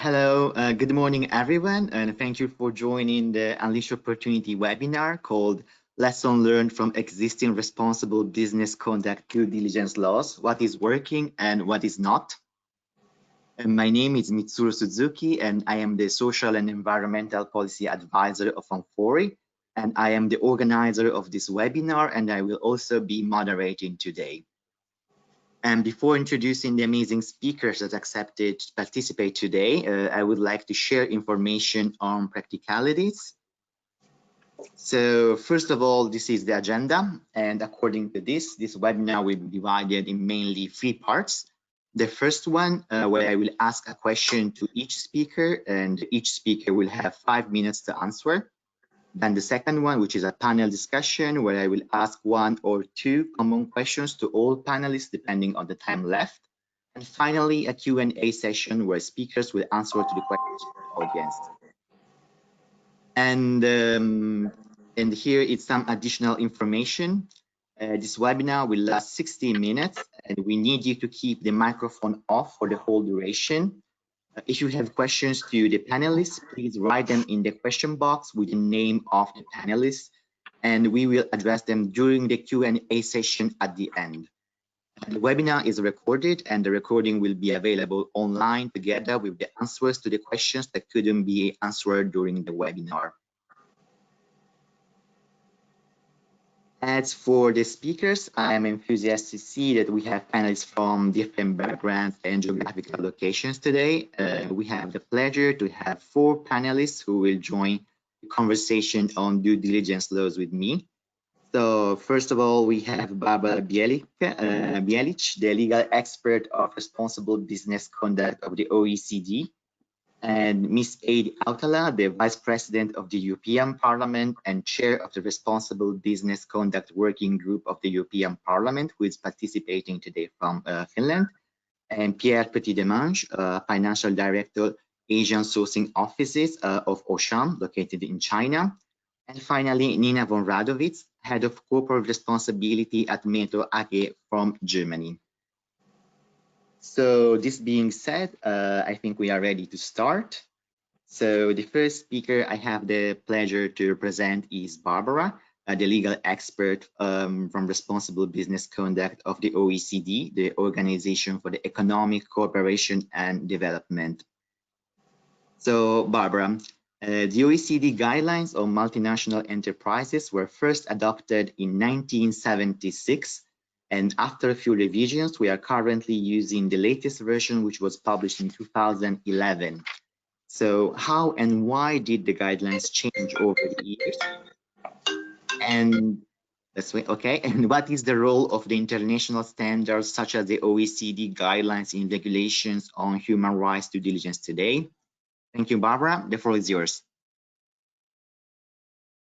Hello, good morning, everyone, and thank you for joining the Unleash Opportunity webinar called Lesson Learned from Existing Responsible Business Conduct Due Diligence Laws, What is Working and What is Not. And my name is Mitsuru Suzuki, and I am the Social and Environmental Policy Advisor of Onfori, and I am the organizer of this webinar, and I will also be moderating today. And before introducing the amazing speakers that accepted to participate today, I would like to share information on practicalities. So first of all, this is the agenda. And according to this webinar will be divided in mainly 3 parts. The first one, where I will ask a question to each speaker, and each speaker will have 5 minutes to answer. Then the second one, which is a panel discussion, where I will ask 1 or 2 common questions to all panelists, depending on the time left. And finally, a Q&A session where speakers will answer to the questions of the audience. And here is some additional information. This webinar will last 60 minutes, and we need you to keep the microphone off for the whole duration. If you have questions to the panelists, please write them in the question box with the name of the panelists, and we will address them during the Q&A session at the end. The webinar is recorded, and the recording will be available online together with the answers to the questions that couldn't be answered during the webinar. As for the speakers, I am enthusiastic to see that we have panelists from different backgrounds and geographical locations today. We have the pleasure to have 4 panelists who will join the conversation on due diligence laws with me. So first of all, we have Barbara Bielich, the legal expert of responsible business conduct of the OECD. And Ms. Ade Autala, the Vice President of the European Parliament and Chair of the Responsible Business Conduct Working Group of the European Parliament, who is participating today from Finland. And Pierre Petit-Demange, Financial Director, Asian Sourcing Offices of Auchan, located in China. And finally, Nina von Radowitz, Head of Corporate Responsibility at Metro AG from Germany. So this being said, I think we are ready to start. So the first speaker I have the pleasure to present is Barbara, the legal expert from Responsible Business Conduct of the OECD, the Organization for the Economic Cooperation and Development. So Barbara, the OECD guidelines on multinational enterprises were first adopted in 1976. And after a few revisions, we are currently using the latest version, which was published in 2011. So how and why did the guidelines change over the years? And that's okay. And what is the role of the international standards, such as the OECD guidelines in regulations on human rights due diligence today? Thank you, Barbara. The floor is yours.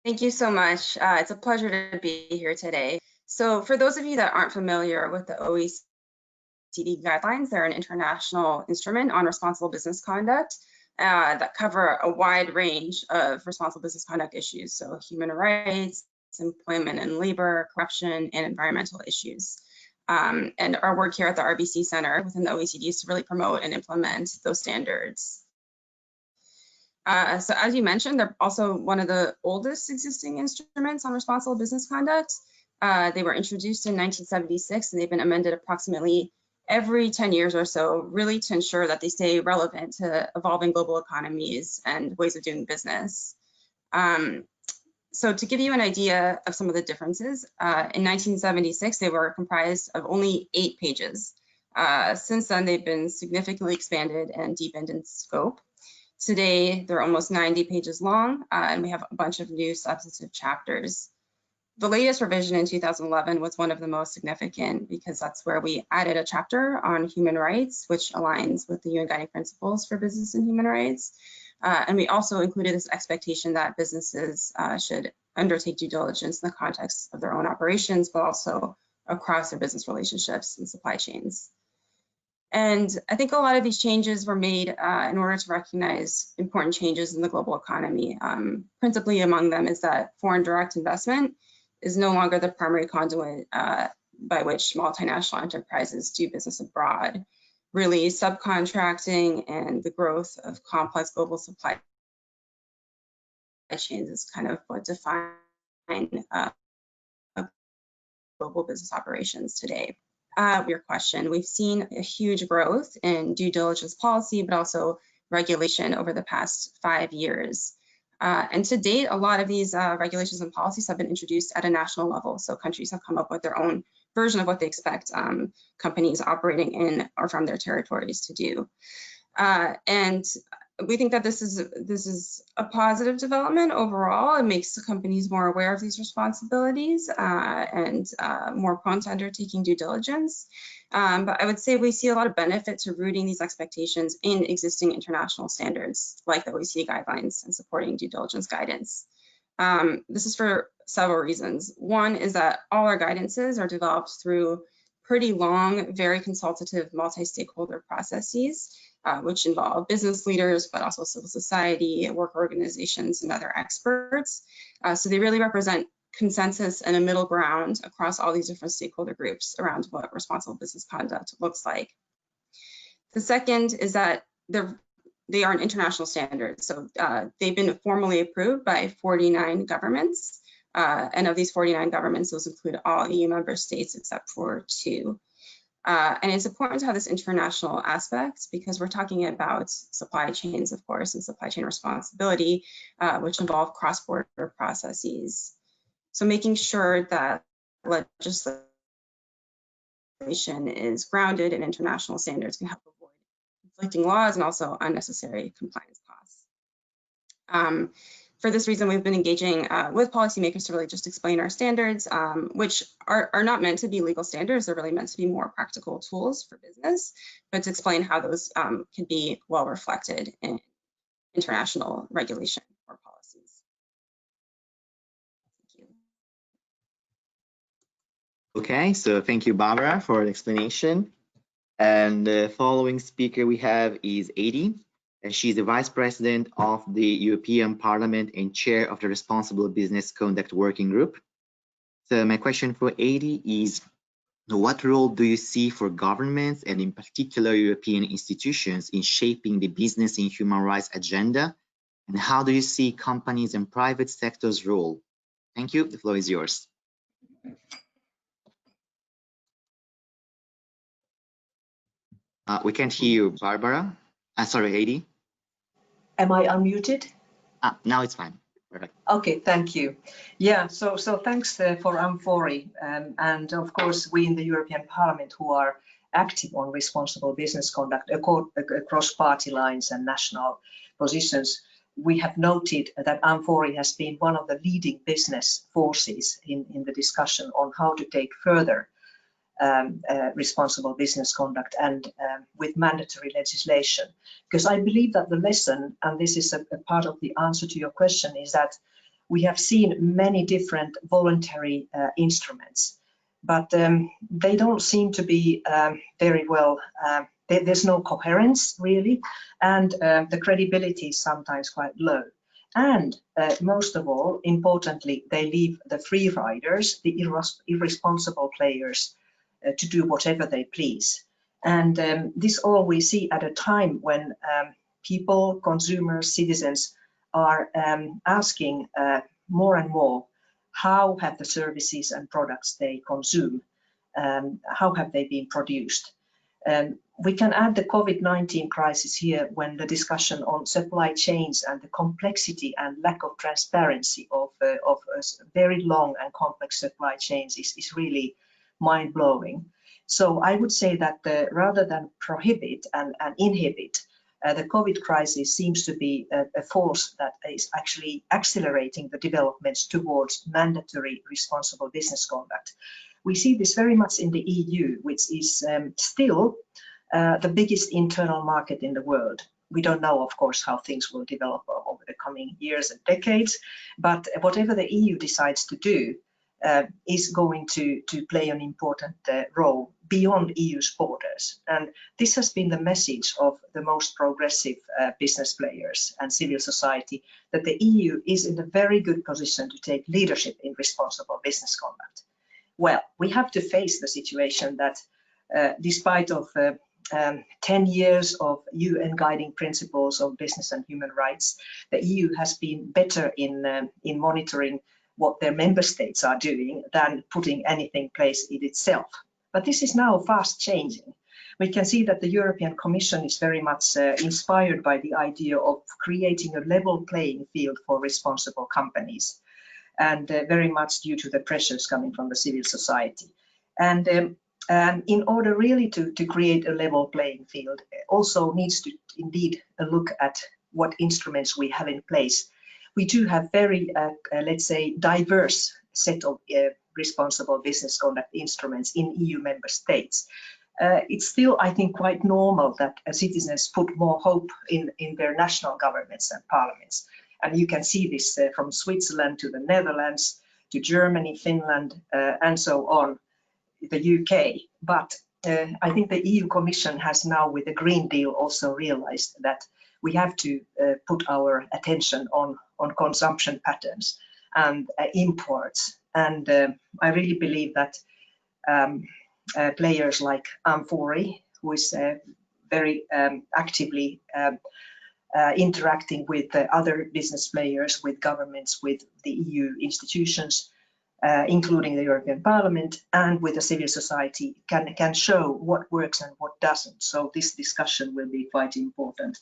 Thank you so much. It's a pleasure to be here today. So for those of you that aren't familiar with the OECD guidelines, they're an international instrument on responsible business conduct that cover a wide range of responsible business conduct issues. So human rights, employment and labor, corruption, and environmental issues. And our work here at the RBC Center within the OECD is to really promote and implement those standards. So as you mentioned, they're also one of the oldest existing instruments on responsible business conduct. They were introduced in 1976, and they've been amended approximately every 10 years or so, really to ensure that they stay relevant to evolving global economies and ways of doing business. So to give you an idea of some of the differences, in 1976, they were comprised of only 8 pages. Since then, they've been significantly expanded and deepened in scope. Today, they're almost 90 pages long, and we have a bunch of new substantive chapters. The latest revision in 2011 was one of the most significant because that's where we added a chapter on human rights, which aligns with the UN Guiding Principles for Business and Human Rights. And we also included this expectation that businesses should undertake due diligence in the context of their own operations, but also across their business relationships and supply chains. And I think a lot of these changes were made in order to recognize important changes in the global economy. Principally among them is that foreign direct investment is no longer the primary conduit by which multinational enterprises do business abroad. really subcontracting and the growth of complex global supply chains is kind of what define global business operations today. Your question, we've seen a huge growth in due diligence policy, but also regulation over the past 5 years. And to date, a lot of these regulations and policies have been introduced at a national level. So countries have come up with their own version of what they expect companies operating in or from their territories to do. And we think that this is a positive development overall. It makes the companies more aware of these responsibilities and more prone to undertaking due diligence. But I would say we see a lot of benefit to rooting these expectations in existing international standards like the OECD guidelines and supporting due diligence guidance. This is for several reasons. One is that all our guidances are developed through pretty long, very consultative multi-stakeholder processes, which involve business leaders, but also civil society, work organizations, and other experts. So they really represent consensus and a middle ground across all these different stakeholder groups around what responsible business conduct looks like. The second is that they are an international standard. So they've been formally approved by 49 governments. And of these 49 governments, those include all EU member states except for 2. And it's important to have this international aspect because we're talking about supply chains, of course, and supply chain responsibility, which involve cross-border processes. So making sure that legislation is grounded in international standards can help avoid conflicting laws and also unnecessary compliance costs. For this reason, we've been engaging with policymakers to really just explain our standards, which are not meant to be legal standards. They're really meant to be more practical tools for business, but to explain how those can be well reflected in international regulation or policies. Thank you. Okay, so thank you, Barbara, for the explanation. And the following speaker we have is Adi. She's the Vice President of the European Parliament and Chair of the Responsible Business Conduct Working Group. So my question for Adi is, what role do you see for governments and in particular European institutions in shaping the business and human rights agenda? And how do you see companies and private sector's role? Thank you, the floor is yours. We can't hear you, Barbara. Sorry, Adi. Am I unmuted? Now it's fine. Perfect. Okay, thank you. Yeah, so thanks for Amfori, and of course we in the European Parliament who are active on responsible business conduct across party lines and national positions. We have noted that Amfori has been one of the leading business forces in the discussion on how to take further responsible business conduct and with mandatory legislation. Because I believe that the lesson, and this is a part of the answer to your question, is that we have seen many different voluntary instruments, but they don't seem to be very well, there's no coherence really, and the credibility is sometimes quite low. And most of all, importantly, they leave the free riders, the irresponsible players, to do whatever they please. And this all we see at a time when people, consumers, citizens are asking more and more, how have the services and products they consume, how have they been produced? We can add the COVID-19 crisis here when the discussion on supply chains and the complexity and lack of transparency of very long and complex supply chains is really mind-blowing. So I would say that rather than prohibit and inhibit, the COVID crisis seems to be a force that is actually accelerating the developments towards mandatory responsible business conduct. We see this very much in the EU, which is still the biggest internal market in the world. We don't know, of course, how things will develop over the coming years and decades, but whatever the EU decides to do, is going to play an important role beyond EU's borders. And this has been the message of the most progressive business players and civil society, that the EU is in a very good position to take leadership in responsible business conduct. Well, we have to face the situation that despite of 10 years of UN guiding principles of business and human rights, the EU has been better in monitoring what their member states are doing than putting anything in place in itself. But this is now fast changing. We can see that the European Commission is very much inspired by the idea of creating a level playing field for responsible companies, and very much due to the pressures coming from the civil society. And in order really to create a level playing field, also needs to indeed look at what instruments we have in place. We do have very, let's say, diverse set of responsible business conduct instruments in EU member states. It's still, I think, quite normal that citizens put more hope in their national governments and parliaments. And you can see this from Switzerland to the Netherlands, to Germany, Finland, and so on, the UK. But I think the EU Commission has now, with the Green Deal, also realized that we have to put our attention on consumption patterns and imports. And I really believe that players like Amfori, who is very actively interacting with other business players, with governments, with the EU institutions, including the European Parliament, and with the civil society, can show what works and what doesn't. So this discussion will be quite important.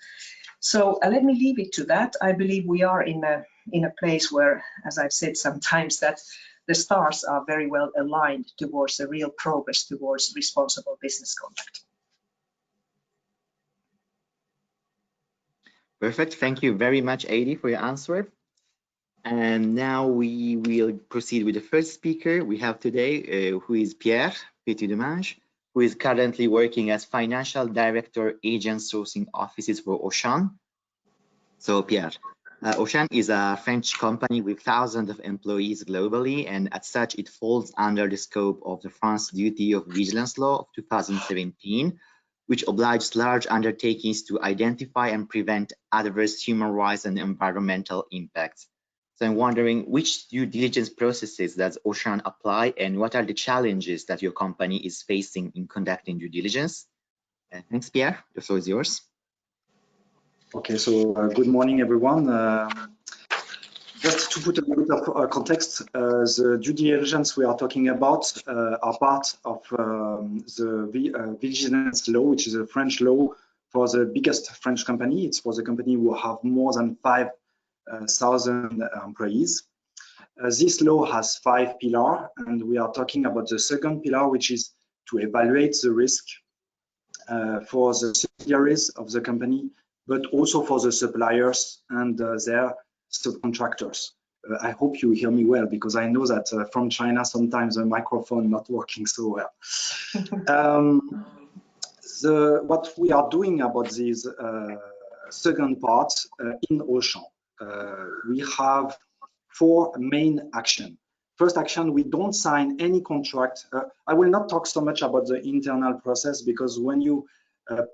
So let me leave it to that. I believe we are in a place where, as I've said sometimes, that the stars are very well aligned towards a real progress towards responsible business conduct. Perfect. Thank you very much, Adi, for your answer. And now we will proceed with the first speaker we have today, who is Pierre Petit-Demange, who is currently working as Financial Director, Agent Sourcing Offices for Oecd. So Pierre, Oecd is a French company with thousands of employees globally, and as such, it falls under the scope of the France Duty of Vigilance Law of 2017, which obliged large undertakings to identify and prevent adverse human rights and environmental impacts. So I'm wondering, which due diligence processes does Oecd apply, and what are the challenges that your company is facing in conducting due diligence? Thanks, Pierre. The floor is yours. Okay, so good morning, everyone. Just to put a bit of context, the due diligence we are talking about are part of the Vigilance Law, which is a French law for the biggest French company. It's for the company who have more than 5,000 employees. This law has 5 pillars, and we are talking about the second pillar, which is to evaluate the risk for the subsidiaries of the company, but also for the suppliers and their subcontractors. I hope you hear me well, because I know that from China sometimes the microphone not working so well. What we are doing about this second part in Oecd, we have 4 main actions. First action, we don't sign any contract. I will not talk so much about the internal process, because when you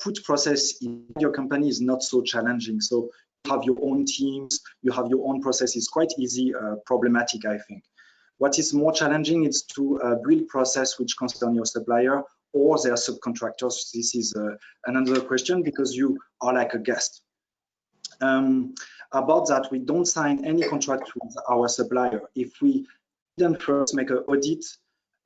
put process in your company is not so challenging. So you have your own teams, you have your own process. It's quite easy, problematic, I think. What is more challenging is to build process which concern your supplier or their subcontractors. This is another question, because you are like a guest. About that, we don't sign any contract with our supplier if we didn't first make an audit,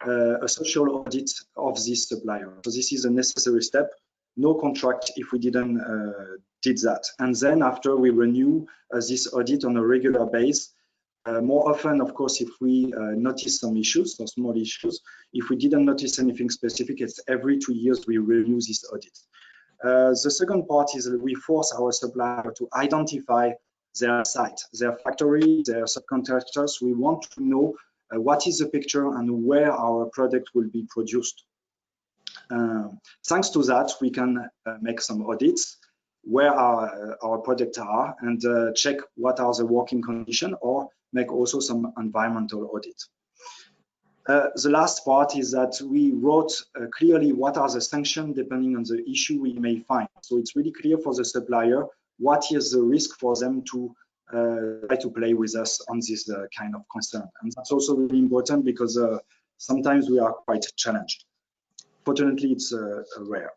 a social audit of this supplier. So this is a necessary step. No contract if we didn't did that. And then after we renew this audit on a regular basis. More often, of course, if we notice some issues or small issues. If we didn't notice anything specific, it's every 2 years we renew this audit. The second part is we force our supplier to identify their site, their factory, their subcontractors. We want to know what is the picture and where our product will be produced. Thanks to that, we can make some audits where our products are and check what are the working conditions, or make also some environmental audit. The last part is that we wrote clearly what are the sanctions depending on the issue we may find. So it's really clear for the supplier what is the risk for them to try to play with us on this kind of concern. And that's also really important, because sometimes we are quite challenged. Fortunately, it's rare.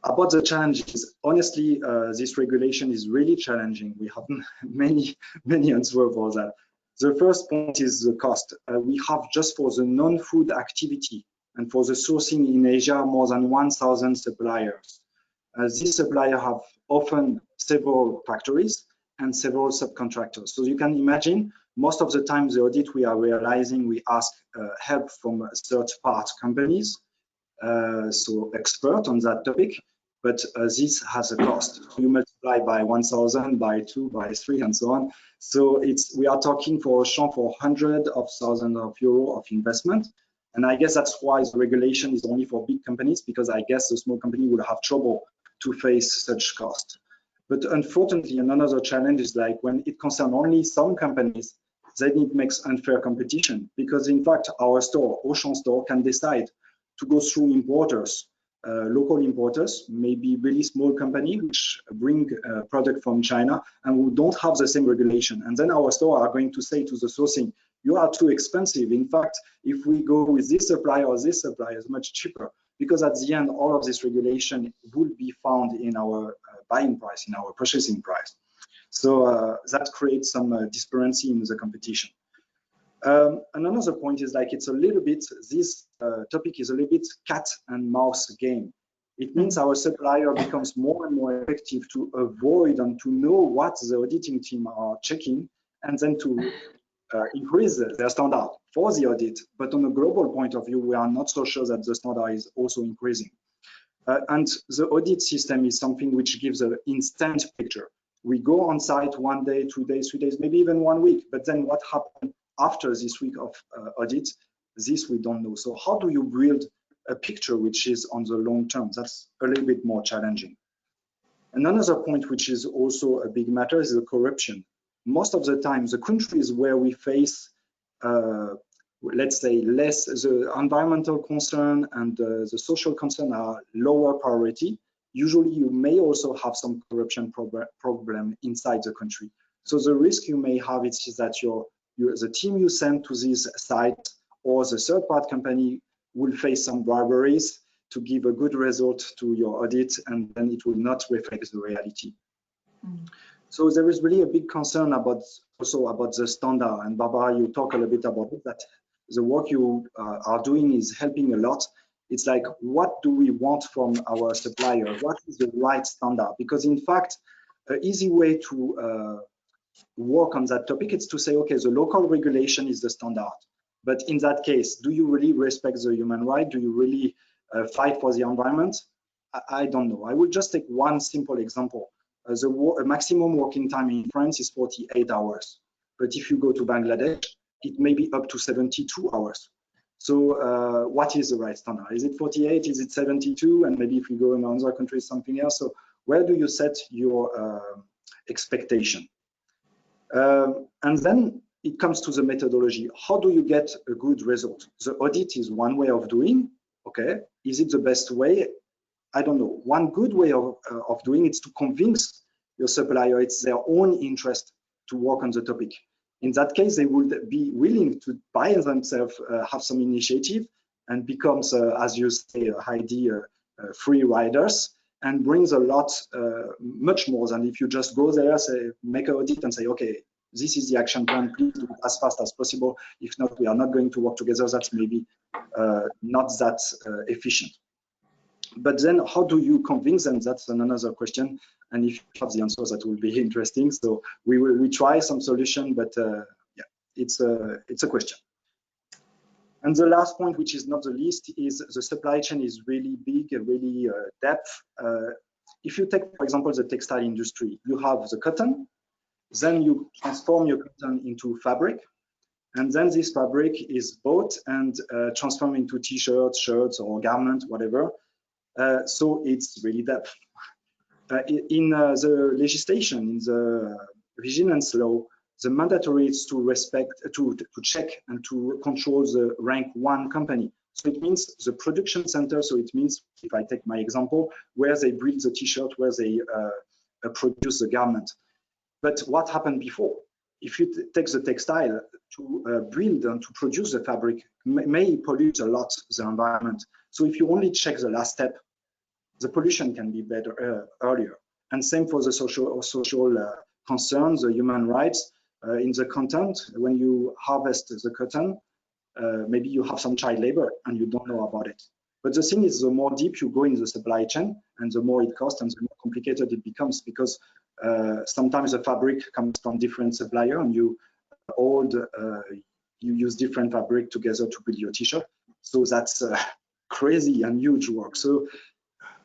About the challenges, honestly, this regulation is really challenging. We have many answers for that. The first point is the cost. We have just for the non-food activity and for the sourcing in Asia more than 1,000 suppliers. These suppliers have often several factories and several subcontractors. So you can imagine most of the time the audit we are realizing, we ask help from third-party companies, so expert on that topic, but this has a cost. You multiply by 1,000, by 2, by 3, and so on. So we are talking for hundreds of thousands of euros of investment. And I guess that's why the regulation is only for big companies, because I guess the small company will have trouble to face such cost. But unfortunately, another challenge is like when it concerns only some companies, then it makes unfair competition, because in fact, our store, Auchan store, can decide to go through importers, local importers, maybe really small company which bring product from China and who don't have the same regulation. And then our store are going to say to the sourcing, you are too expensive. In fact, if we go with this supplier or this supplier, is much cheaper, because at the end, all of this regulation will be found in our buying price, in our purchasing price. So that creates some disparity in the competition. Another point is like it's a little bit, this topic is a little bit cat and mouse game. It means our supplier becomes more and more effective to avoid and to know what the auditing team are checking, and then to increase their standard for the audit. But on a global point of view, we are not so sure that the standard is also increasing. And the audit system is something which gives an instant picture. We go on site 1 day, 2 days, 3 days, maybe even 1 week. But then what happened after this week of audit? This we don't know. So how do you build a picture which is on the long term? That's a little bit more challenging. And another point which is also a big matter is the corruption. Most of the time, the countries where we face let's say less the environmental concern and the social concern are lower priority. Usually you may also have some corruption problem inside the country. So the risk you may have is that the team you send to this site or the third-party company will face some briberies to give a good result to your audit, and then it will not reflect the reality. So there is really a big concern also about the standard, and Barbara, you talk a little bit about it, that the work you are doing is helping a lot. It's like, what do we want from our supplier? What is the right standard? Because in fact, an easy way to work on that topic is to say, okay, the local regulation is the standard. But in that case, do you really respect the human right? Do you really fight for the environment? I don't know. I will just take one simple example. The maximum working time in France is 48 hours. But if you go to Bangladesh, it may be up to 72 hours. So what is the right standard? Is it 48? Is it 72? And maybe if you go in another country, something else. So where do you set your expectation? And then it comes to the methodology. How do you get a good result? The audit is one way of doing. Okay, is it the best way? I don't know. One good way of doing it is to convince your supplier it's their own interest to work on the topic. In that case, they would be willing to by themselves have some initiative and becomes, as you say, Heidi, free riders, and brings a lot, much more than if you just go there, say, make an audit and say, okay, this is the action plan, please do it as fast as possible. If not, we are not going to work together. That's maybe not that efficient. But then how do you convince them? That's another question. And if you have the answers, that will be interesting. So we try some solution, but yeah, it's a question. And the last point, which is not the least, is the supply chain is really big, really depth. If you take, for example, the textile industry, you have the cotton, then you transform your cotton into fabric, and then this fabric is bought and transformed into t-shirts, shirts, or garments, whatever. So it's really depth. In the legislation, in the vigilance law, the mandatory is to respect, to check and to control the rank 1 company. So it means the production center. So it means, if I take my example, where they build the t-shirt, where they produce the garment. But what happened before? If you take the textile, to build and to produce the fabric may pollute a lot the environment. So if you only check the last step, the pollution can be better earlier. And same for the social concerns, the human rights. In the content, when you harvest the cotton, maybe you have some child labor and you don't know about it. But the thing is, the more deep you go in the supply chain, and the more it costs and the more complicated it becomes, because sometimes the fabric comes from different suppliers, and you use different fabric together to build your t-shirt. So that's crazy and huge work. So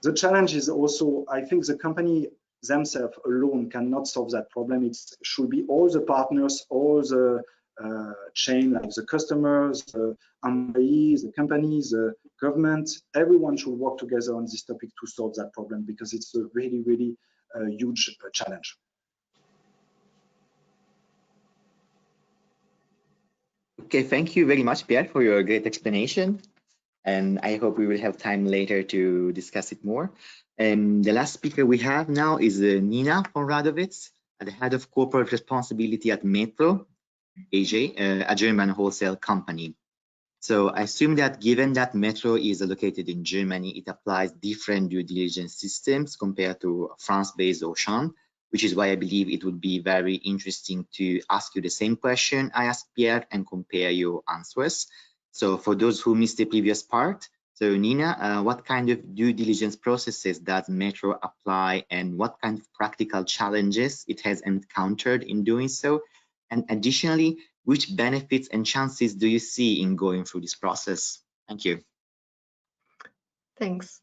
the challenge is also, I think the company themselves alone cannot solve that problem. It should be all the partners, all the chain, like the customers, the employees, the companies, the government, everyone should work together on this topic to solve that problem, because it's a really, really huge challenge. Okay, thank you very much, Pierre, for your great explanation. And I hope we will have time later to discuss it more. The last speaker we have now is Nina von Radowitz, the head of corporate responsibility at Metro AG, a German wholesale company. So I assume that given that Metro is located in Germany, it applies different due diligence systems compared to France-based Auchan, which is why I believe it would be very interesting to ask you the same question I asked Pierre and compare your answers. So for those who missed the previous part, so Nina, what kind of due diligence processes does Metro apply, and what kind of practical challenges it has encountered in doing so? And additionally, which benefits and chances do you see in going through this process? Thank you. Thanks.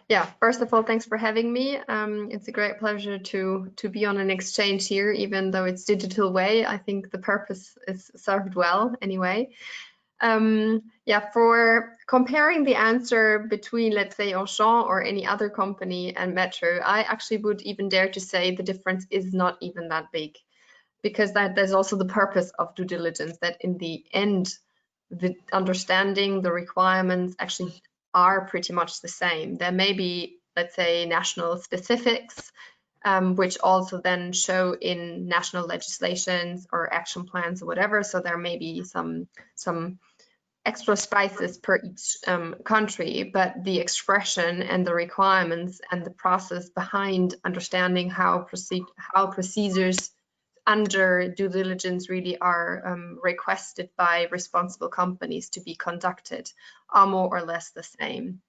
Yeah, first of all, thanks for having me. It's a great pleasure to be on an exchange here, even though it's digital way. I think the purpose is served well anyway. Yeah, for comparing the answer between, let's say, Auchan or any other company and Metro, I actually would even dare to say the difference is not even that big, because there's also the purpose of due diligence, that in the end, the understanding, the requirements actually are pretty much the same. There may be, let's say, national specifics, which also then show in national legislations or action plans or whatever. So there may be some extra spices per each country, but the expression and the requirements and the process behind understanding how procedures under due diligence really are requested by responsible companies to be conducted are more or less the same.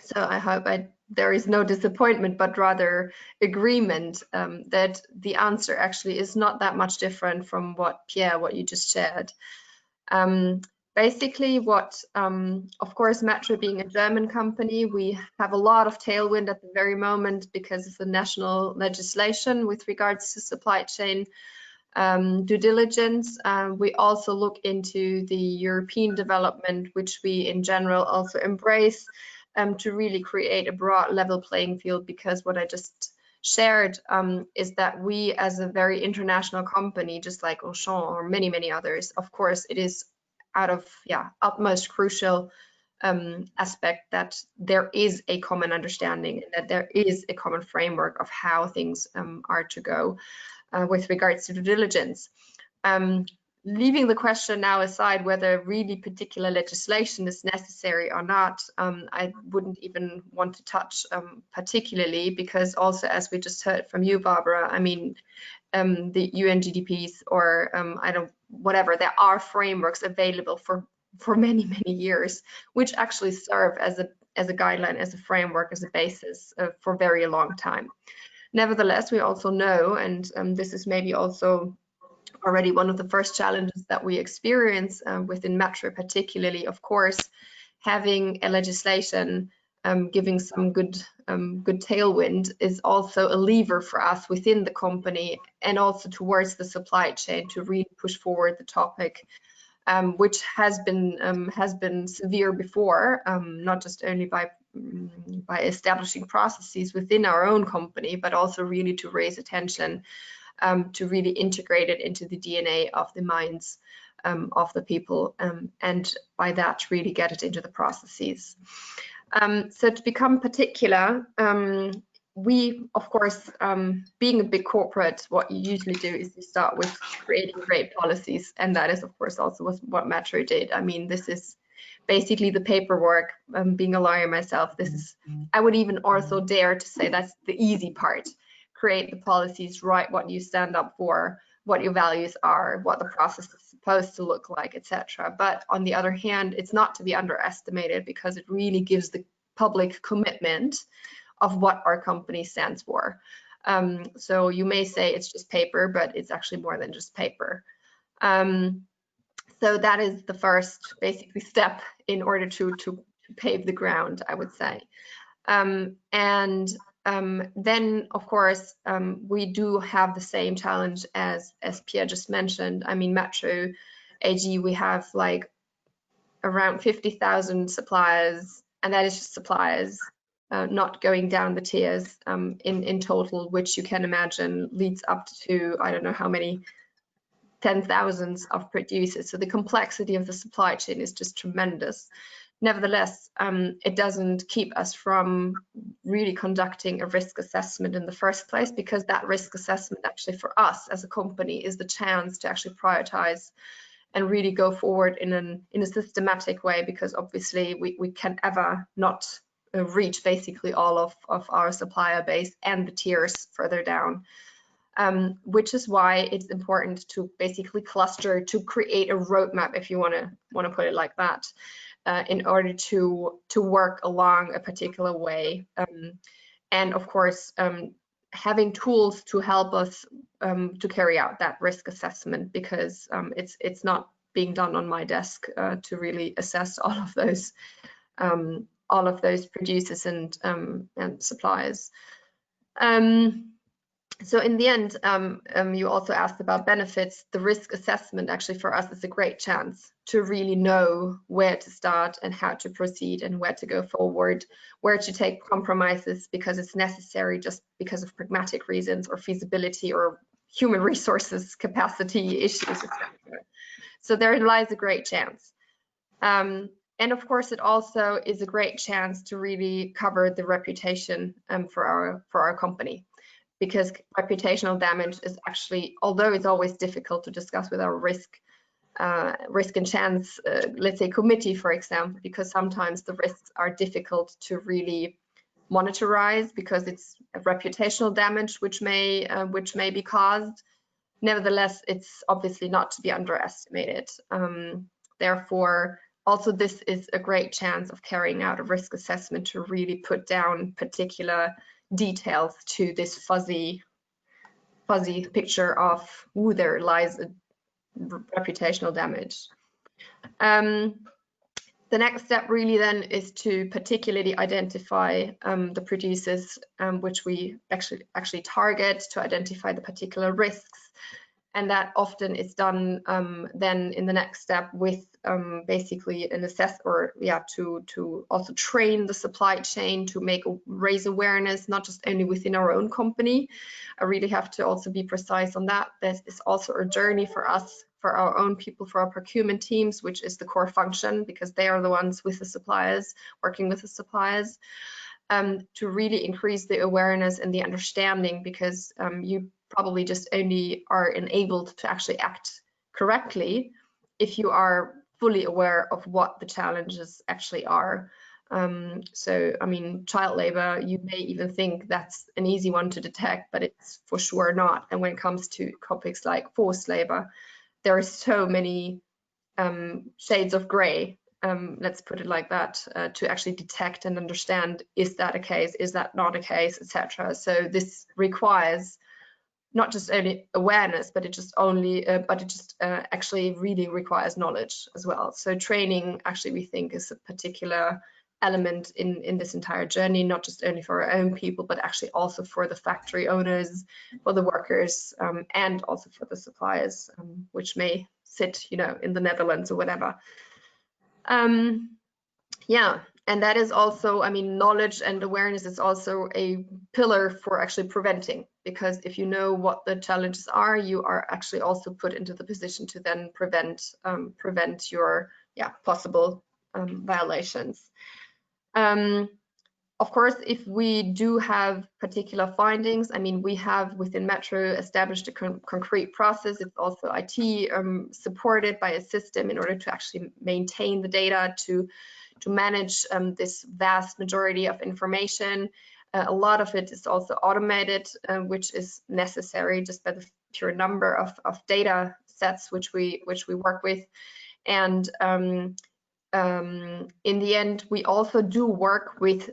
So I hope there is no disappointment, but rather agreement that the answer actually is not that much different from what you just shared. Basically what, of course, Metro being a German company, we have a lot of tailwind at the very moment because of the national legislation with regards to supply chain due diligence. We also look into the European development, which we in general also embrace, to really create a broad level playing field, because what I just shared is that we as a very international company, just like Auchan or many, many others, of course, it is out of utmost crucial aspect that there is a common understanding, and that there is a common framework of how things are to go with regards to due diligence. Leaving the question now aside whether really particular legislation is necessary or not, I wouldn't even want to touch particularly, because also, as we just heard from you, Barbara, I mean, the UN GDPs or whatever, there are frameworks available for many, many years, which actually serve as a guideline, as a framework, as a basis for a very long time. Nevertheless, we also know, and this is maybe also already one of the first challenges that we experience within Metro, particularly, of course, having a legislation giving some good tailwind is also a lever for us within the company, and also towards the supply chain, to really push forward the topic, which has been severe before, not just only by establishing processes within our own company, but also really to raise attention, to really integrate it into the DNA of the minds of the people, and by that really get it into the processes. So to become particular, we, of course, being a big corporate, what you usually do is you start with creating great policies, and that is, of course, also what Metro did. I mean, this is basically the paperwork. Being a lawyer myself, this is, I would even also dare to say that's the easy part. Create the policies, write what you stand up for, what your values are, what the process is supposed to look like, etc. But on the other hand, it's not to be underestimated because it really gives the public commitment of what our company stands for. So you may say it's just paper, but it's actually more than just paper. So that is the first basically step in order to pave the ground, I would say. Then, of course, we do have the same challenge as Pia just mentioned. I mean, Metro AG, we have like around 50,000 suppliers, and that is just suppliers, not going down the tiers in total, which you can imagine leads up to, I don't know how many, 10,000s of producers. So the complexity of the supply chain is just tremendous. Nevertheless, it doesn't keep us from really conducting a risk assessment in the first place, because that risk assessment actually for us as a company is the chance to actually prioritize and really go forward in a systematic way, because obviously we can ever not reach basically all of our supplier base and the tiers further down. Which is why it's important to basically cluster, to create a roadmap, if you want to put it like that, in order to work along a particular way. And of course, having tools to help us to carry out that risk assessment, because it's not being done on my desk to really assess all of those producers and suppliers. So in the end, you also asked about benefits. The risk assessment actually for us is a great chance to really know where to start and how to proceed and where to go forward, where to take compromises because it's necessary, just because of pragmatic reasons or feasibility or human resources capacity issues, etc. So there lies a great chance. And of course, it also is a great chance to really cover the reputation for our company. Because reputational damage is actually, although it's always difficult to discuss with our risk and chance, let's say committee, for example, because sometimes the risks are difficult to really monitorize because it's a reputational damage which may be caused. Nevertheless, it's obviously not to be underestimated. Therefore, also this is a great chance of carrying out a risk assessment to really put down particular details to this fuzzy picture of who there lies a reputational damage. The next step really then is to particularly identify the producers which we actually target, to identify the particular risks, and that often is done then in the next step with basically an to also train the supply chain, to raise awareness, not just only within our own company. I really have to also be precise on that. This is also a journey for us, for our own people, for our procurement teams, which is the core function, because they are the ones with the suppliers, working with the suppliers, to really increase the awareness and the understanding, because you probably just only are enabled to actually act correctly if you are fully aware of what the challenges actually are. So, I mean, child labor, you may even think that's an easy one to detect, but it's for sure not. And when it comes to topics like forced labor, there are so many shades of gray, let's put it like that, to actually detect and understand, is that a case, is that not a case, etc. So this requires not just only awareness, but it just actually really requires knowledge as well. So training actually, we think, is a particular element in this entire journey, not just only for our own people, but actually also for the factory owners, for the workers, and also for the suppliers, which may sit, in the Netherlands or whatever. Yeah, and that is also, I mean, knowledge and awareness is also a pillar for actually preventing, because if you know what the challenges are, you are actually also put into the position to then prevent your possible violations. Of course, if we do have particular findings, I mean, we have within Metro established a concrete process. It's also IT supported by a system in order to actually maintain the data to manage this vast majority of information. A lot of it is also automated, which is necessary just by the pure number of data sets which we work with. And in the end, we also do work with,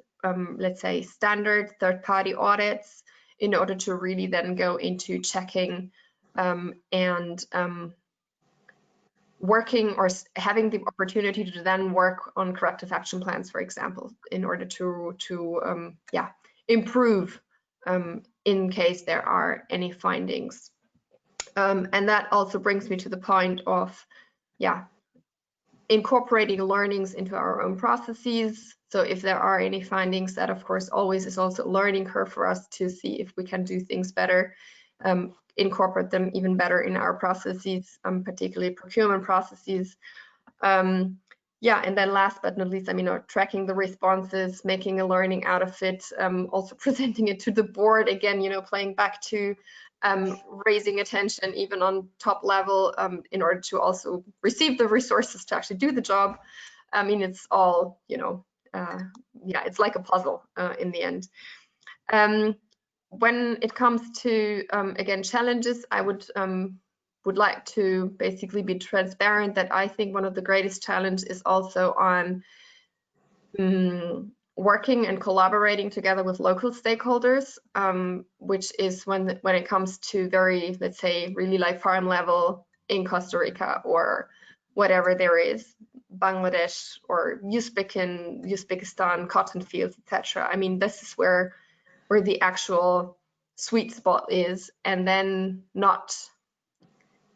let's say, standard third-party audits in order to really then go into checking and working or having the opportunity to then work on corrective action plans, for example, in order to improve in case there are any findings. And that also brings me to the point of, incorporating learnings into our own processes. So if there are any findings, that of course always is also a learning curve for us to see if we can do things better, incorporate them even better in our processes, particularly procurement processes. And then last but not least, I mean, tracking the responses, making a learning out of it, also presenting it to the board again, playing back to raising attention even on top level in order to also receive the resources to actually do the job. I mean, it's all, it's like a puzzle in the end. When it comes to, again, challenges, I would like to basically be transparent that I think one of the greatest challenges is also on working and collaborating together with local stakeholders, which is when it comes to very, let's say, really like farm level in Costa Rica or whatever there is, Bangladesh or Uzbekistan, cotton fields, etc. I mean, this is where the actual sweet spot is, and then not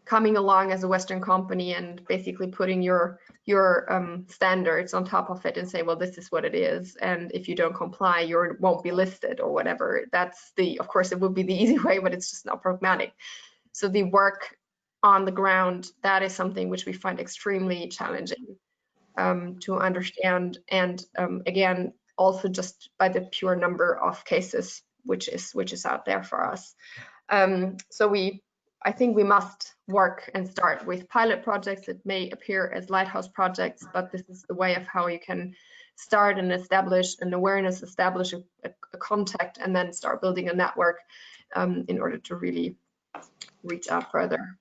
coming along as a Western company and basically putting your standards on top of it and say, well, this is what it is, and if you don't comply, you won't be listed or whatever. That's of course, it would be the easy way, but it's just not pragmatic. So the work on the ground, that is something which we find extremely challenging to understand, and again, also just by the pure number of cases which is out there for us. So I think we must work and start with pilot projects. It may appear as lighthouse projects, but this is the way of how you can start and establish an awareness, establish a contact, and then start building a network in order to really reach out further.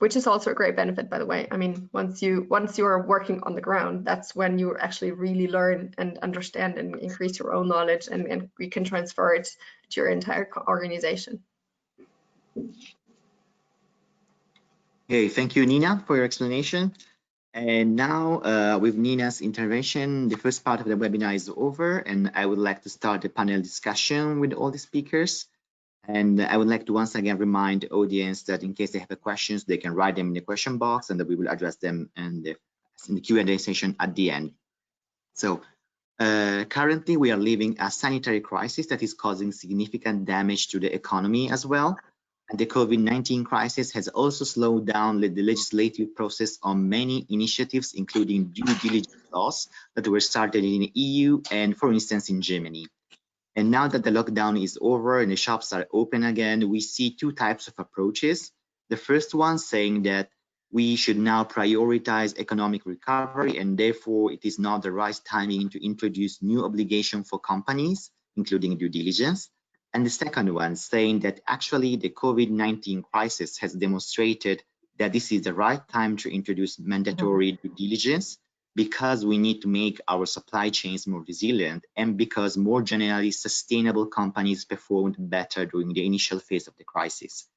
Which is also a great benefit, by the way. I mean, once you are working on the ground, that's when you actually really learn and understand and increase your own knowledge, and you can transfer it to your entire organization. Okay, thank you, Nina, for your explanation. And now with Nina's intervention, the first part of the webinar is over, and I would like to start the panel discussion with all the speakers. And I would like to once again remind the audience that in case they have questions, they can write them in the question box, and that we will address them in the Q&A session at the end. So currently we are living a sanitary crisis that is causing significant damage to the economy as well. And the COVID-19 crisis has also slowed down the legislative process on many initiatives, including due diligence laws that were started in the EU and, for instance, in Germany. And now that the lockdown is over and the shops are open again, we see two types of approaches. The first one saying that we should now prioritize economic recovery, and therefore it is not the right timing to introduce new obligations for companies, including due diligence. And the second one saying that actually the COVID-19 crisis has demonstrated that this is the right time to introduce mandatory due diligence, because we need to make our supply chains more resilient, and because more generally sustainable companies performed better during the initial phase of the crisis.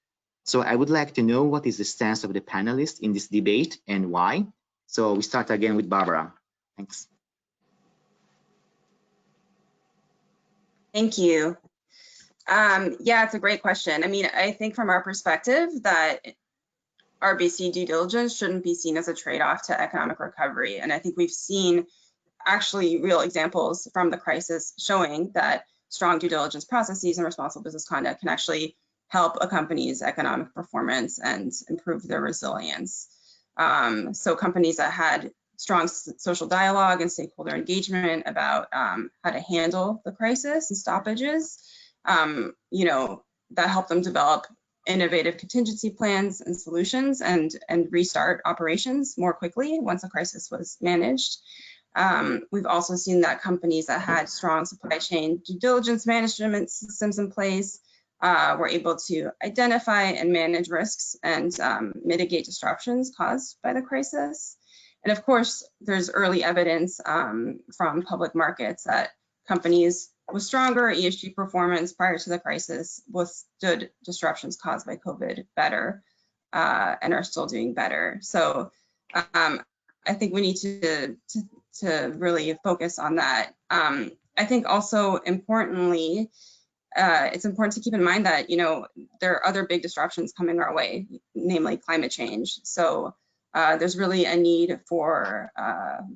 So I would like to know what is the stance of the panelists in this debate and why. So we start again with Barbara. Thanks. Thank you. Yeah, it's a great question. I mean, I think from our perspective that RBC due diligence shouldn't be seen as a trade-off to economic recovery. And I think we've seen actually real examples from the crisis showing that strong due diligence processes and responsible business conduct can actually help a company's economic performance and improve their resilience. So companies that had strong social dialogue and stakeholder engagement about how to handle the crisis and stoppages, that helped them develop innovative contingency plans and solutions and restart operations more quickly once the crisis was managed. We've also seen that companies that had strong supply chain due diligence management systems in place were able to identify and manage risks and mitigate disruptions caused by the crisis. And of course, there's early evidence from public markets that companies with stronger ESG performance prior to the crisis withstood disruptions caused by COVID better and are still doing better. So I think we need to really focus on that. I think also importantly, it's important to keep in mind that there are other big disruptions coming our way, namely climate change. So there's really a need for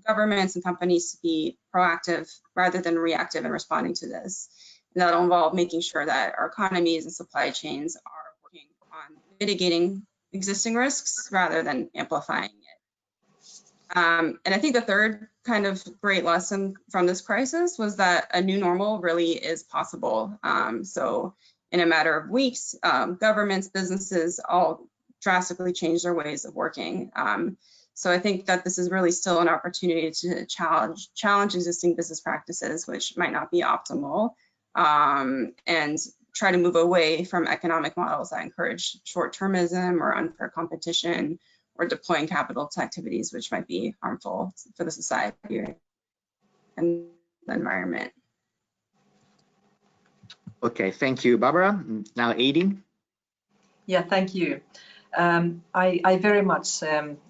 governments and companies to be proactive rather than reactive in responding to this. And that'll involve making sure that our economies and supply chains are working on mitigating existing risks rather than amplifying it. And I think the third kind of great lesson from this crisis was that a new normal really is possible. So in a matter of weeks, governments, businesses all drastically changed their ways of working. So I think that this is really still an opportunity to challenge existing business practices, which might not be optimal, and try to move away from economic models that encourage short-termism or unfair competition, or deploying capital to activities which might be harmful for the society and the environment. Okay, thank you, Barbara. Now, Aideen. Yeah, thank you. I very much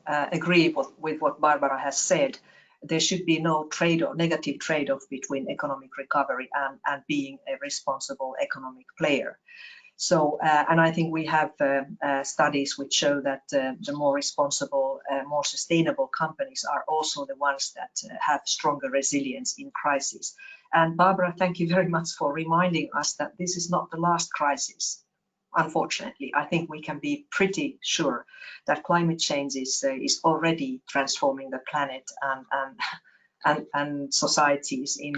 agree with what Barbara has said. There should be no negative trade-off between economic recovery and being a responsible economic player. So, and I think we have studies which show that the more responsible, more sustainable companies are also the ones that have stronger resilience in crisis. And Barbara, thank you very much for reminding us that this is not the last crisis. Unfortunately, I think we can be pretty sure that climate change is already transforming the planet and societies in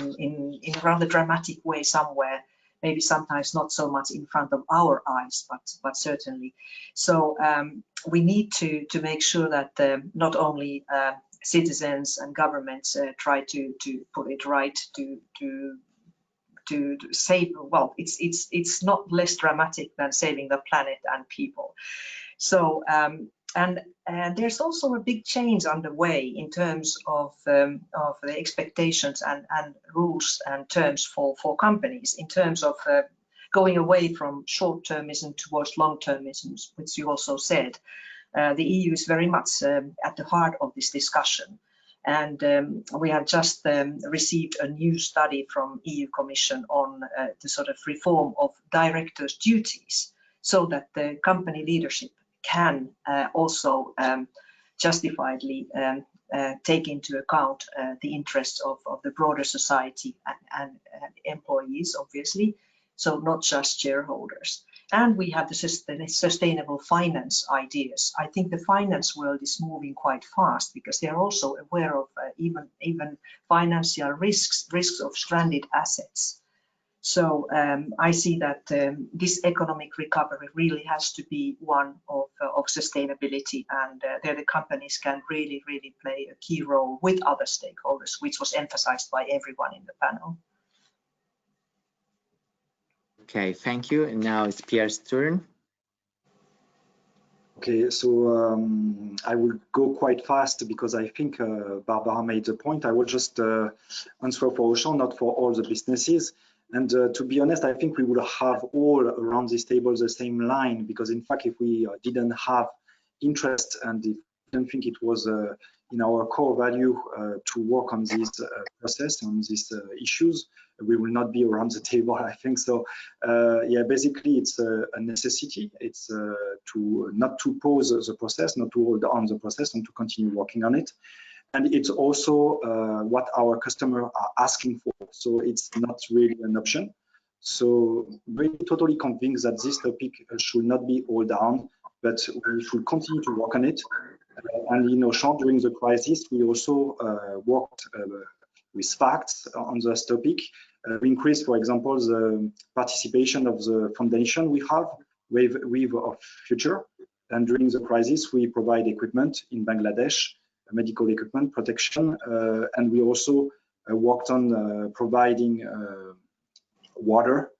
a rather dramatic way somewhere. Maybe sometimes not so much in front of our eyes, but certainly. So we need to make sure that not only citizens and governments try to put it right to save. Well, it's not less dramatic than saving the planet and people. So and there's also a big change underway in terms of the expectations and rules and terms for companies in terms of going away from short-termism towards long-termism, which you also said. The EU is very much at the heart of this discussion. And we have just received a new study from EU Commission on the sort of reform of directors' duties so that the company leadership can also justifiably take into account the interests of the broader society and employees, obviously, so not just shareholders. And we have the sustainable finance ideas. I think the finance world is moving quite fast because they're also aware of even financial risks of stranded assets. So I see that this economic recovery really has to be one of sustainability, and there the companies can really play a key role with other stakeholders, which was emphasized by everyone in the panel. Okay, thank you. And now it's Pierre's turn. Okay, so I will go quite fast because I think Barbara made the point. I will just answer for Auchan, not for all the businesses. And to be honest, I think we would have all around this table the same line, because in fact, if we didn't have interest and if we didn't think it was in our core value to work on this process, on these issues, we will not be around the table, I think. So yeah, basically it's a necessity. It's to not to pause the process, not to hold on the process, and to continue working on it. And it's also what our customers are asking for. So it's not really an option. So we're totally convinced that this topic should not be all down, but we should continue to work on it. And in Oecd, during the crisis, we also worked with facts on this topic. We increased, for example, the participation of the foundation we have, Wave of Future. And during the crisis, we provide equipment in Bangladesh, medical equipment, protection, and we also worked on providing water.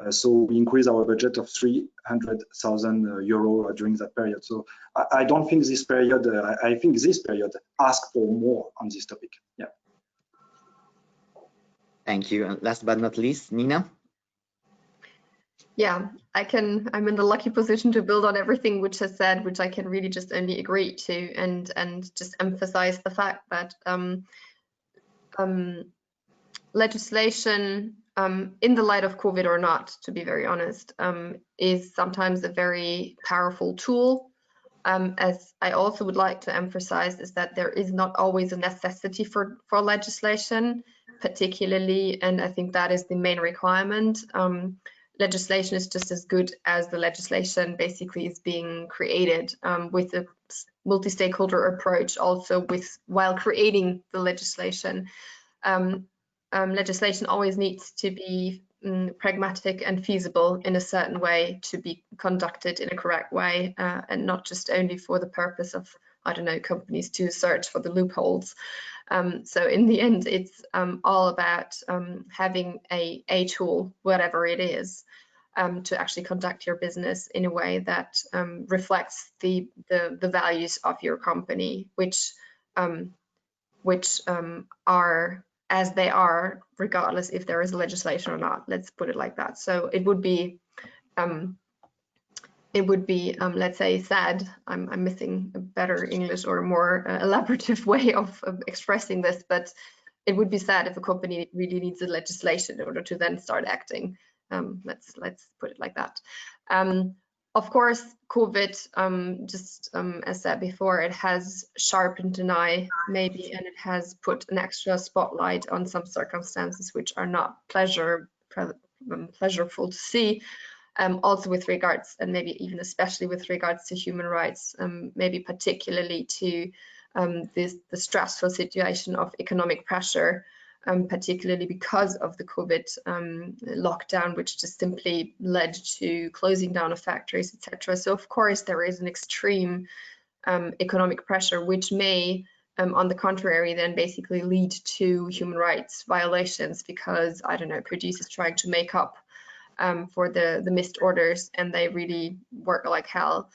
So we increased our budget of 300,000 euro during that period. So I don't think this period, I think this period asked for more on this topic. Yeah. Thank you. And last but not least, Nina. Yeah, I'm in the lucky position to build on everything which has said, which I can really just only agree to, and just emphasize the fact that legislation, in the light of COVID or not, to be very honest, is sometimes a very powerful tool. As I also would like to emphasize is that there is not always a necessity for legislation, particularly, and I think that is the main requirement. Legislation is just as good as the legislation basically is being created, with a multi-stakeholder approach also while creating the legislation. Legislation always needs to be pragmatic and feasible in a certain way to be conducted in a correct way, and not just only for the purpose of, I don't know, companies to search for the loopholes. So in the end, it's all about having a tool, whatever it is, to actually conduct your business in a way that reflects the values of your company, which are as they are, regardless if there is legislation or not. Let's put it like that. So it would be let's say sad. I'm missing a better English or a more elaborative way of expressing this, but it would be sad if a company really needs a legislation in order to then start acting. Let's put it like that. Of course, COVID, just as said before, it has sharpened an eye maybe, and it has put an extra spotlight on some circumstances which are not pleasurable to see. Also with regards, and maybe even especially with regards to human rights, maybe particularly to the stressful situation of economic pressure, particularly because of the COVID lockdown, which just simply led to closing down of factories, etc. So of course there is an extreme economic pressure, which may, on the contrary, then basically lead to human rights violations because, I don't know, producers trying to make up for the missed orders, and they really work like hell.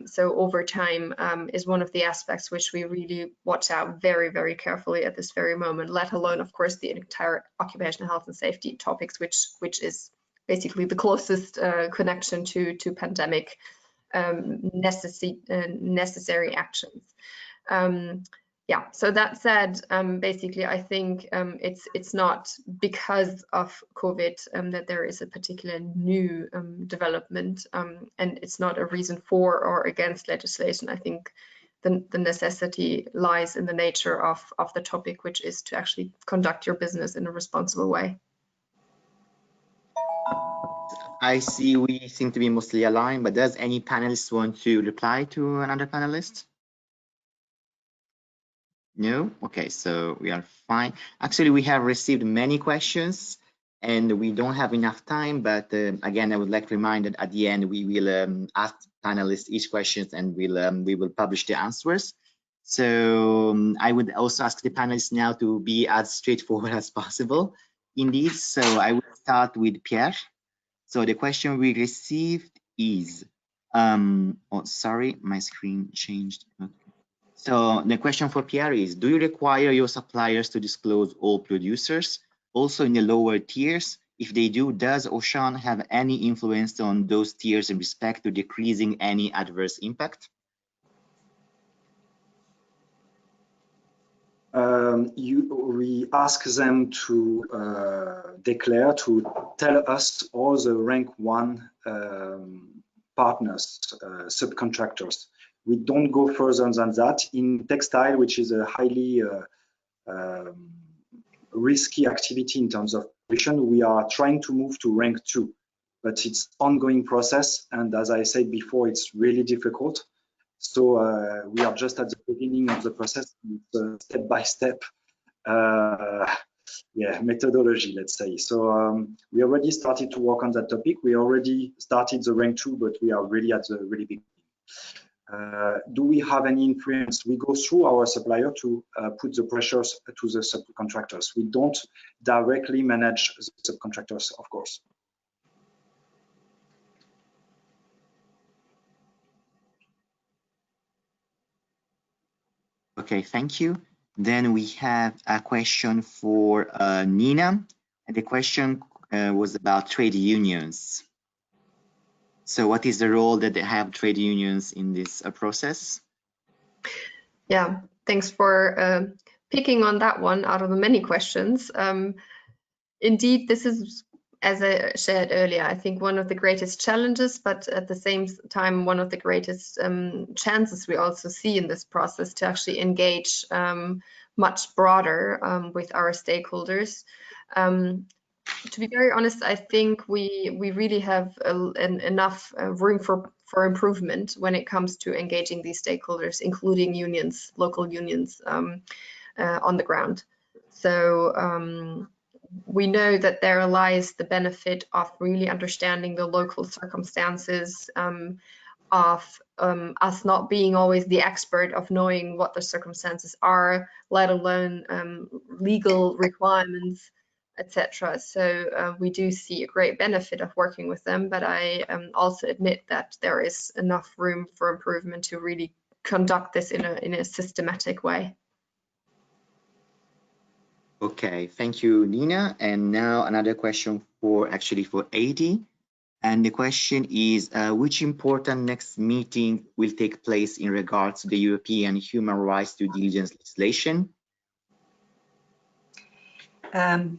So overtime is one of the aspects which we really watch out very, very carefully at this very moment, let alone, of course, the entire occupational health and safety topics, which is basically the closest connection to pandemic necessary actions. Yeah, so that said, basically, I think it's not because of COVID that there is a particular new development, and it's not a reason for or against legislation. I think the necessity lies in the nature of the topic, which is to actually conduct your business in a responsible way. I see we seem to be mostly aligned, but does any panelist want to reply to another panelist? No? Okay, so we are fine. Actually, we have received many questions and we don't have enough time, but again, I would like to remind that at the end, we will ask panelists each question and we will publish the answers. So I would also ask the panelists now to be as straightforward as possible indeed. So I will start with Pierre. So the question we received is, oh, sorry, my screen changed. Okay. So the question for Pierre is, do you require your suppliers to disclose all producers, also in the lower tiers? If they do, does Oecd have any influence on those tiers in respect to decreasing any adverse impact? We ask them to declare, to tell us all the rank 1 partners, subcontractors. We don't go further than that. In textile, which is a highly risky activity in terms of pollution, we are trying to move to rank 2, but it's ongoing process. And as I said before, it's really difficult. So we are just at the beginning of the process, step by step methodology, let's say. So we already started to work on that topic. We already started the rank 2, but we are really at the really beginning. Do we have any influence? We go through our supplier to put the pressures to the subcontractors. We don't directly manage the subcontractors, of course. Okay, thank you. Then we have a question for Nina. And the question was about trade unions. So what is the role that they have trade unions in this process? Yeah, thanks for picking on that one out of the many questions. Indeed, this is, as I shared earlier, I think one of the greatest challenges, but at the same time, one of the greatest chances we also see in this process to actually engage much broader with our stakeholders. To be very honest, I think we really have enough room for improvement when it comes to engaging these stakeholders, including unions, local unions on the ground. So we know that there lies the benefit of really understanding the local circumstances, of us not being always the expert of knowing what the circumstances are, let alone legal requirements, etc. So we do see a great benefit of working with them, but I also admit that there is enough room for improvement to really conduct this in a systematic way. Okay, thank you, Nina. And now another question for Adi. And the question is, which important next meeting will take place in regards to the European human rights due diligence legislation? The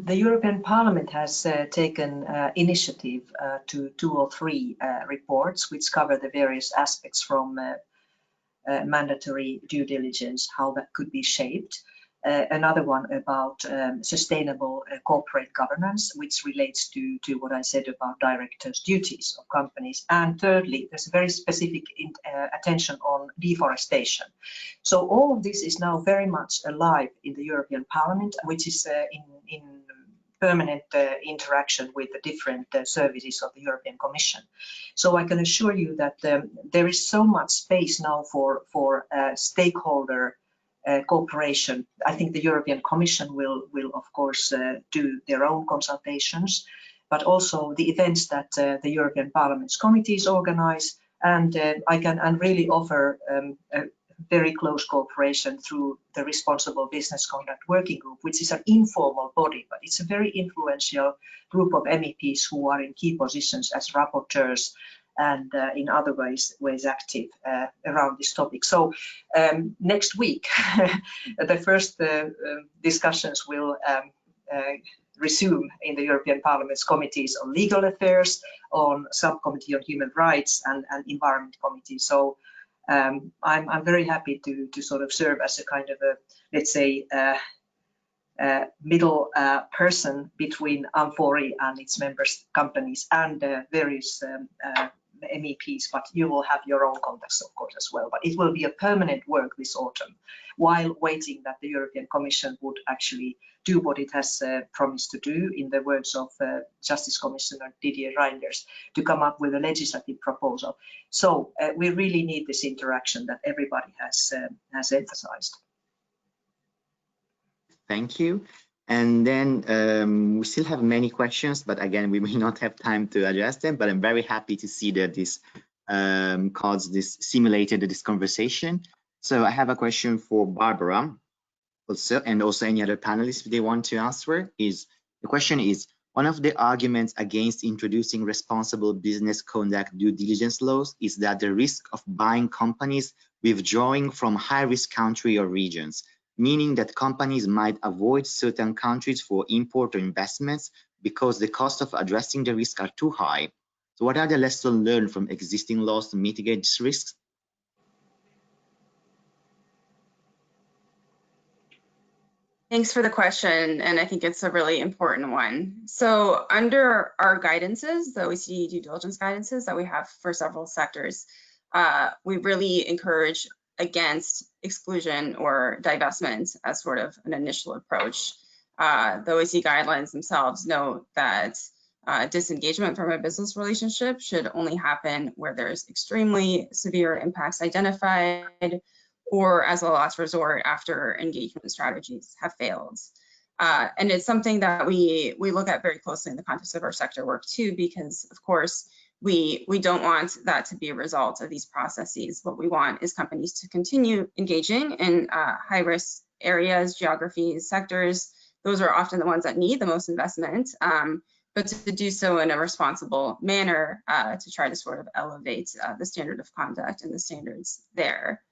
European Parliament has taken initiative to 2 or 3 reports which cover the various aspects from mandatory due diligence, how that could be shaped. Another one about sustainable corporate governance, which relates to what I said about directors' duties of companies. And thirdly, there's a very specific attention on deforestation. So all of this is now very much alive in the European Parliament, which is in permanent interaction with the different services of the European Commission. So I can assure you that there is so much space now for stakeholder cooperation. I think the European Commission will of course do their own consultations, but also the events that the European Parliament's committees organize, and I can really offer a very close cooperation through the Responsible Business Conduct Working Group, which is an informal body, but it's a very influential group of MEPs who are in key positions as rapporteurs and in other ways active around this topic. So next week, the first discussions will resume in the European Parliament's committees on legal affairs, on subcommittee on human rights and environment committee. So I'm very happy to sort of serve as a kind of a, let's say, middle person between Amfori and its members companies and various MEPs, but you will have your own contacts, of course, as well. But it will be a permanent work this autumn, while waiting that the European Commission would actually do what it has promised to do, in the words of Justice Commissioner Didier Reynders, to come up with a legislative proposal. So we really need this interaction that everybody has emphasized. Thank you. And then we still have many questions, but again, we may not have time to address them, but I'm very happy to see that this simulated this conversation. So I have a question for Barbara also, and also any other panelists if they want to answer. The question is, one of the arguments against introducing responsible business conduct due diligence laws is that the risk of buying companies withdrawing from high-risk country or regions, meaning that companies might avoid certain countries for import or investments because the cost of addressing the risk are too high. So what are the lessons learned from existing laws to mitigate these risks? Thanks for the question, and I think it's a really important one. So under our guidances, the OECD due diligence guidances that we have for several sectors, we really encourage against exclusion or divestment as sort of an initial approach. The OECD guidelines themselves note that disengagement from a business relationship should only happen where there's extremely severe impacts identified or as a last resort after engagement strategies have failed. And it's something that we look at very closely in the context of our sector work too, because of course, we don't want that to be a result of these processes. What we want is companies to continue engaging in high risk areas, geographies, sectors. Those are often the ones that need the most investment, but to do so in a responsible manner to try to sort of elevate the standard of conduct and the standards there.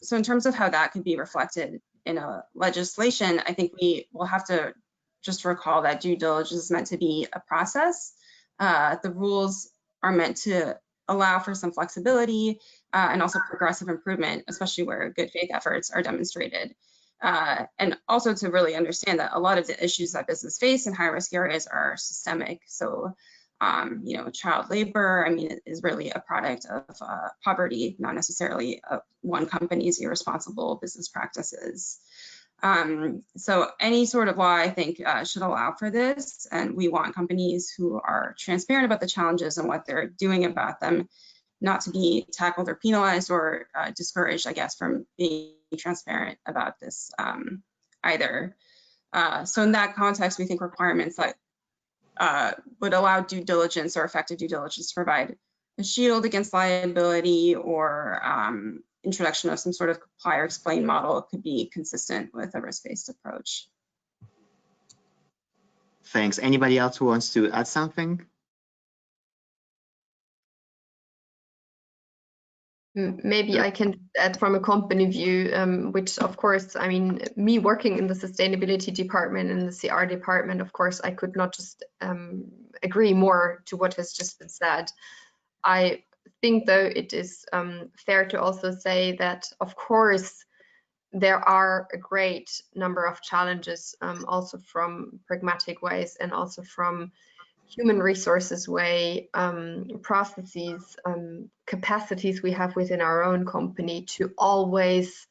So in terms of how that could be reflected in a legislation, I think we will have to just recall that due diligence is meant to be a process. The rules are meant to allow for some flexibility and also progressive improvement, especially where good faith efforts are demonstrated. And also to really understand that a lot of the issues that business face in high risk areas are systemic. So, you know, child labor, I mean, is really a product of poverty, not necessarily one company's irresponsible business practices. So any sort of law, I think, should allow for this. And we want companies who are transparent about the challenges and what they're doing about them, not to be tackled or penalized or discouraged, I guess, from being transparent about this either. So in that context, we think requirements that would allow due diligence or effective due diligence to provide a shield against liability or introduction of some sort of comply or explain model could be consistent with a risk-based approach. Thanks. Anybody else who wants to add something? Maybe I can add from a company view, which of course, I mean, me working in the sustainability department and the CR department, of course, I could not just agree more to what has just been said. I think though it is fair to also say that, of course, there are a great number of challenges also from pragmatic ways and also from human resources way, processes, capacities we have within our own company to always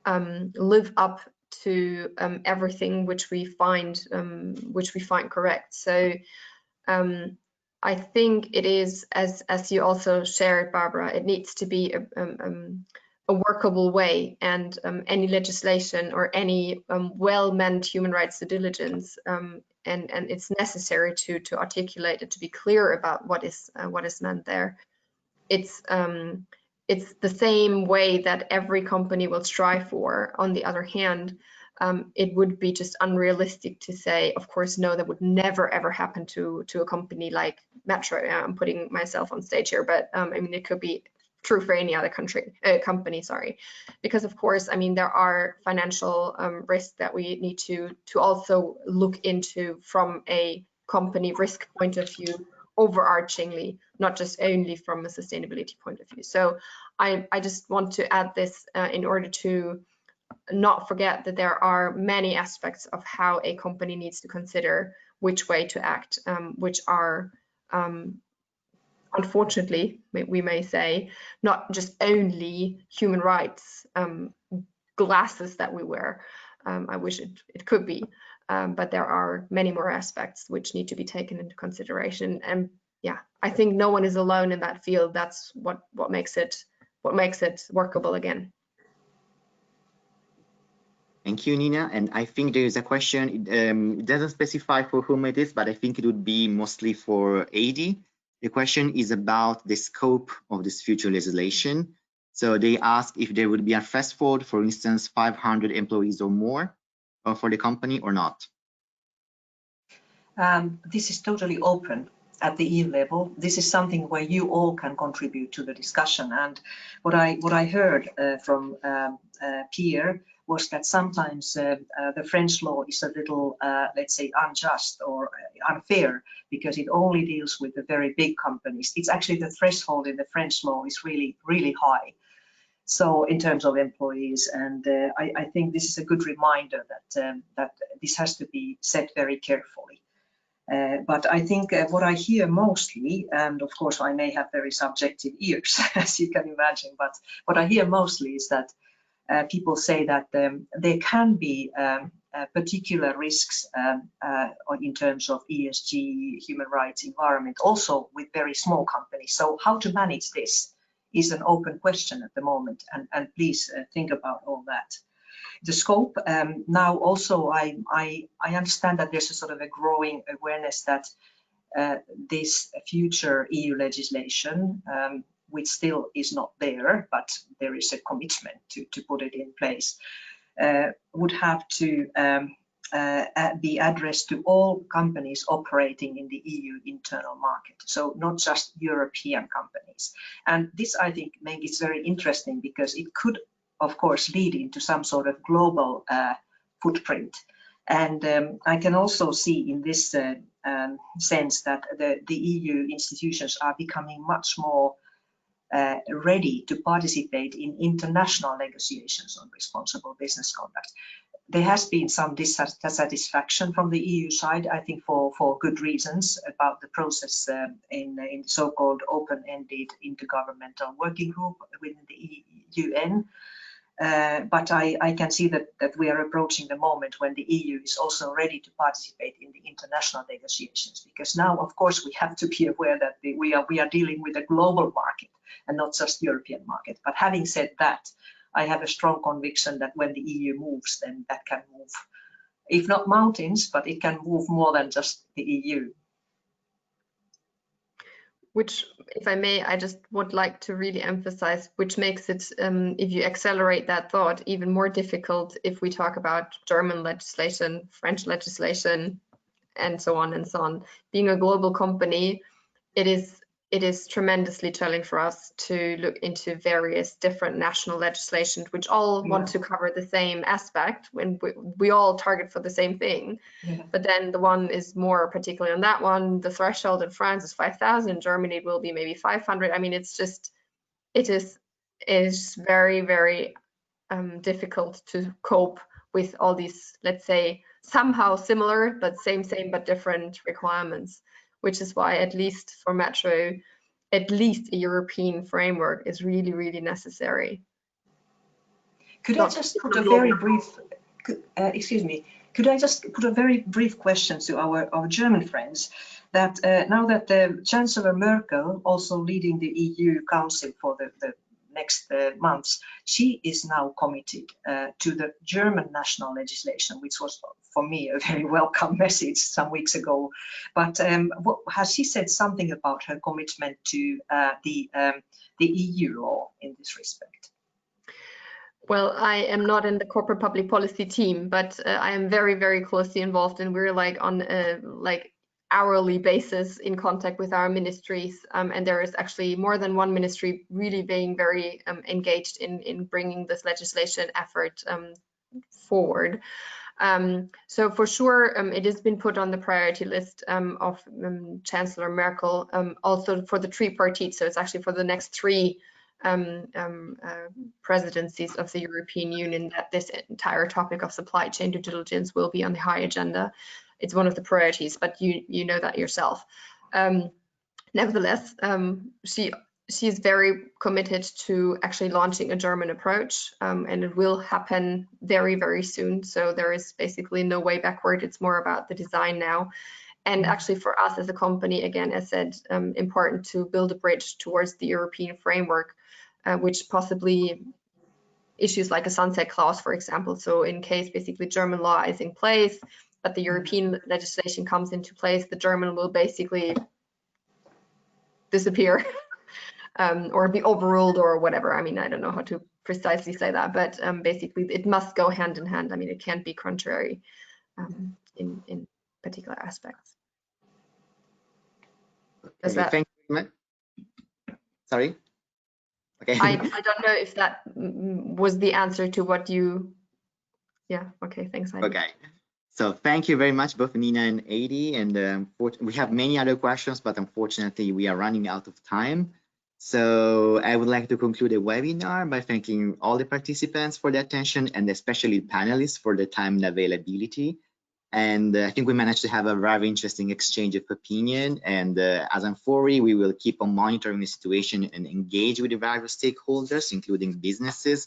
live up to everything which we find correct. So I think it is, as you also shared, Barbara, it needs to be a workable way, and any legislation or any well-meant human rights due diligence, and it's necessary to articulate it, to be clear about what is meant there. It's the same way that every company will strive for. On the other hand, it would be just unrealistic to say, of course, no, that would never ever happen to a company like Metro. I'm putting myself on stage here, but I mean, it could be true for any other company, sorry, because of course, I mean, there are financial risks that we need to also look into from a company risk point of view, overarchingly, not just only from a sustainability point of view. So I just want to add this in order to not forget that there are many aspects of how a company needs to consider which way to act, which are unfortunately, we may say, not just only human rights glasses that we wear. I wish it could be, but there are many more aspects which need to be taken into consideration. And yeah, I think no one is alone in that field. That's what makes it workable again. Thank you, Nina. And I think there is a question. It doesn't specify for whom it is, but I think it would be mostly for AD. The question is about the scope of this future legislation. So they ask if there would be a threshold, for instance, 500 employees or more for the company or not. This is totally open at the EU level. This is something where you all can contribute to the discussion. And what I heard from Pierre was that sometimes the French law is a little, let's say, unjust or unfair because it only deals with the very big companies. It's actually the threshold in the French law is really, really high. So in terms of employees, and I think this is a good reminder that that this has to be set very carefully. But I think what I hear mostly, and of course I may have very subjective ears, as you can imagine, but what I hear mostly is that people say that there can be particular risks in terms of ESG, human rights, environment, also with very small companies. So how to manage this is an open question at the moment, and please think about all that. The scope, now also I understand that there's a sort of a growing awareness that this future EU legislation, which still is not there, but there is a commitment to put it in place, would have to be addressed to all companies operating in the EU internal market, so not just European companies. And this, I think, makes it very interesting because it could, of course, lead into some sort of global footprint. And I can also see in this sense that the EU institutions are becoming much more ready to participate in international negotiations on responsible business conduct. There has been some dissatisfaction from the EU side, I think for good reasons, about the process in so-called open-ended intergovernmental working group within the UN. But I can see that we are approaching the moment when the EU is also ready to participate in the international negotiations, because now, of course, we have to be aware that we are dealing with a global market and not just European market. But having said that, I have a strong conviction that when the EU moves, then that can move, if not mountains, but it can move more than just the EU. Which, if I may, I just would like to really emphasize, which makes it, if you accelerate that thought, even more difficult if we talk about German legislation, French legislation, and so on and so on. Being a global company, it is tremendously challenging for us to look into various different national legislations, which all want to cover the same aspect when we all target for the same thing. But then the one is more particularly on that one. The threshold in France is 5,000. In Germany, it will be maybe 500. I mean, it's just, it is very, very difficult to cope with all these, let's say, somehow similar, but same, but different requirements. Which is why, at least for Metro, at least a European framework is really, really necessary. Could I just put a very brief, excuse me, could I just put a very brief question to our German friends, that now that Chancellor Merkel, also leading the EU Council for the next months, she is now committed to the German national legislation, which was for me a very welcome message some weeks ago. But has she said something about her commitment to the EU law in this respect? Well, I am not in the corporate public policy team, but I am very, very closely involved, and we're like on a hourly basis in contact with our ministries, and there is actually more than one ministry really being very engaged in bringing this legislation effort forward. So for sure, it has been put on the priority list of Chancellor Merkel, also for the tripartite. So it's actually for the next 3 presidencies of the European Union that this entire topic of supply chain due diligence will be on the high agenda. It's one of the priorities, but you know that yourself. Nevertheless, she is very committed to actually launching a German approach, and it will happen very, very soon. So there is basically no way backward. It's more about the design now. And actually for us as a company, again, as said, important to build a bridge towards the European framework, which possibly issues like a sunset clause, for example. So in case basically German law is in place, but the European legislation comes into place, the German will basically disappear or be overruled or whatever. I mean, I don't know how to precisely say that, but basically it must go hand in hand. I mean, it can't be contrary in particular aspects. Okay, thank you very much. Sorry? Okay. I don't know if that was the answer to what you, yeah, okay, thanks. Okay. So thank you very much, both Nina and Adi. And we have many other questions, but unfortunately we are running out of time. So I would like to conclude the webinar by thanking all the participants for their attention, and especially panelists for the time and availability. And I think we managed to have a very interesting exchange of opinion. And as Amphori, we will keep on monitoring the situation and engage with the various stakeholders, including businesses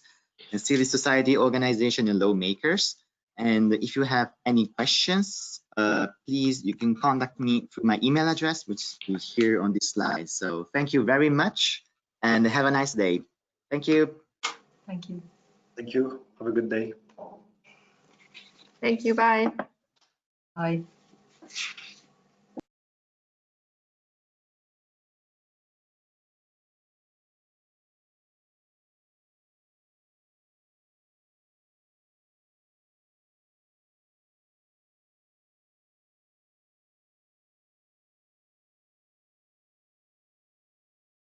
and civil society organizations and lawmakers. And if you have any questions, please, you can contact me through my email address, which is here on this slide. So thank you very much and have a nice day. Thank you. Thank you. Thank you. Have a good day. Thank you. Bye. Bye.